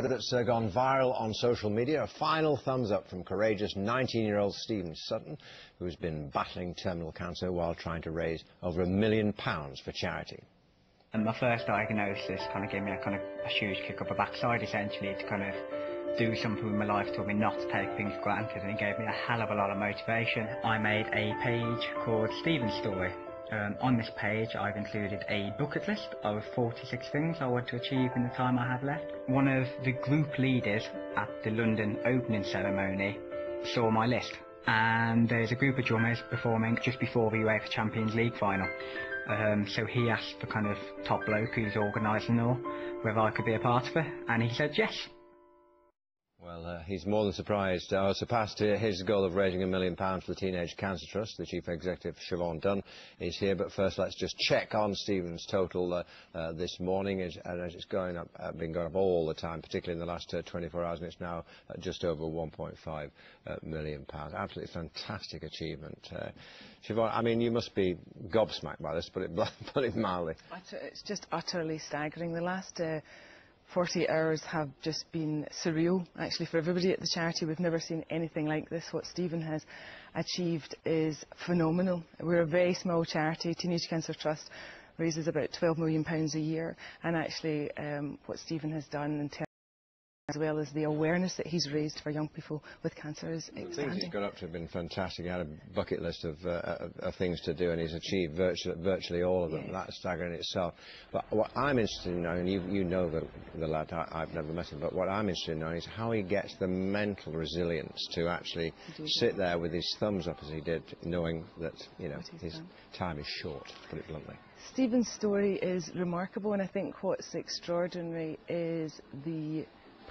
That's gone viral on social media. A final thumbs up from courageous 19-year-old Stephen Sutton, who's been battling terminal cancer while trying to raise over £1 million for charity. And my first diagnosis kind of gave me a huge kick up the backside, essentially, to kind of do something with my life, taught me not to take things for granted, and it gave me a hell of a lot of motivation. I made a page called Stephen's Story. On this page I've included a bucket list of 46 things I want to achieve in the time I have left. One of the group leaders at the London opening ceremony saw my list, and there's a group of drummers performing just before the UEFA Champions League final. So he asked the kind of top bloke who's organising all whether I could be a part of it, and he said yes. Well, he's more than surprised, surpassed his goal of raising £1 million for the Teenage Cancer Trust. The Chief Executive, Siobhan Dunn, is here. But first, let's just check on Stephen's total this morning. As it's been going up all the time, particularly in the last 24 hours, and it's now just over £1.5 million. Absolutely fantastic achievement. Siobhan, I mean, you must be gobsmacked by this, put it mildly. It's just utterly staggering. The last 40 hours have just been surreal, actually, for everybody at the charity. We've never seen anything like this. What Stephen has achieved is phenomenal. We're a very small charity. Teenage Cancer Trust raises about £12 million a year, and actually what Stephen has done in terms as well as the awareness that he's raised for young people with cancer is outstanding. The things he's got up to have been fantastic. He had a bucket list of things to do, and he's achieved virtually all of them. Yes. That's staggering in itself. But what I'm interested in knowing, and you know the lad, I've never met him, but what I'm interested in knowing is how he gets the mental resilience to actually sit there with his thumbs up as he did, knowing that, you know, his time is short, to put it bluntly. Stephen's story is remarkable, and I think what's extraordinary is the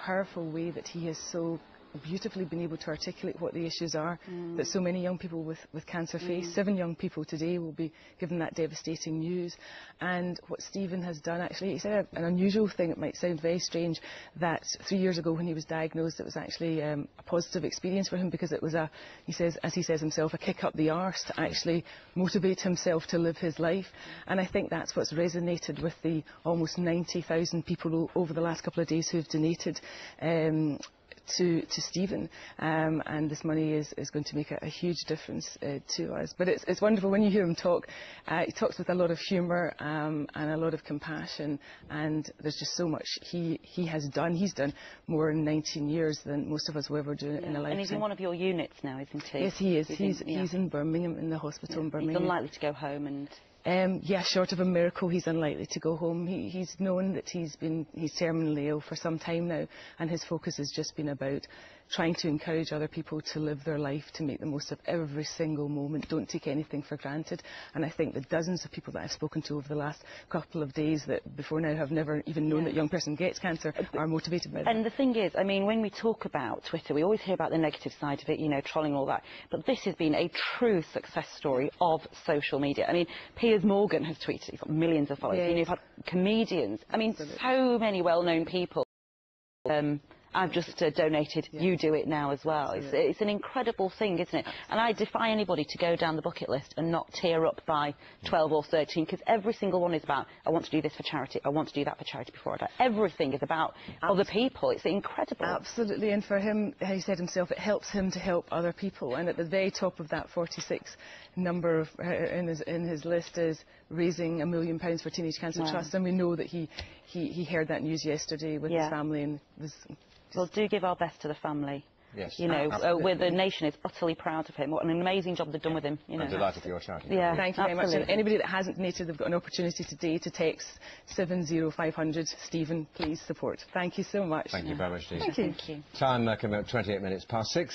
powerful way that he has so beautifully been able to articulate what the issues are that so many young people with cancer face. 7 young people today will be given that devastating news. And what Stephen has done, actually, he said an unusual thing. It might sound very strange that 3 years ago when he was diagnosed, it was actually a positive experience for him, because it was he says, as he says himself, a kick up the arse to actually motivate himself to live his life. And I think that's what's resonated with the almost 90,000 people over the last couple of days who have donated to Stephen, and this money is going to make a huge difference to us. But it's wonderful when you hear him talk. He talks with a lot of humour and a lot of compassion, and there's just so much he has done. He's done more in 19 years than most of us will ever do in a lifetime. And he's in one of your units now, isn't he? Yes, he is. He's in Birmingham, in the hospital in Birmingham. He's unlikely to go home and... Yeah, short of a miracle, he's unlikely to go home. He's known that he's terminally ill for some time now, and his focus has just been about trying to encourage other people to live their life, to make the most of every single moment. Don't take anything for granted. And I think the dozens of people that I've spoken to over the last couple of days that before now have never even known that a young person gets cancer are motivated by that. And the thing is, I mean, when we talk about Twitter, we always hear about the negative side of it, you know, trolling and all that. But this has been a true success story of social media. I mean, Piers Morgan has tweeted, he's got millions of followers. Yes. You know, you've had comedians. I mean, so many well-known people. I've just donated, you do it now as well. It's an incredible thing, isn't it? And I defy anybody to go down the bucket list and not tear up by 12 or 13, because every single one is about, I want to do this for charity, I want to do that for charity before I die. Everything is about other people. It's incredible. Absolutely, and for him, he said himself, it helps him to help other people. And at the very top of that 46 number in his list is raising £1 million for Teenage Cancer Trust. And we know that he heard that news yesterday with his family and was... Well, do give our best to the family. Yes, you know, the nation is utterly proud of him. What an amazing job they've done with him. You know. I'm delighted for your charity. Yeah, thank you very much. And anybody that hasn't donated, they've got an opportunity today to text 70500 Stephen. Please support. Thank you so much. Thank you very much, Stephen. Thank you. Time coming up 28 minutes past 6.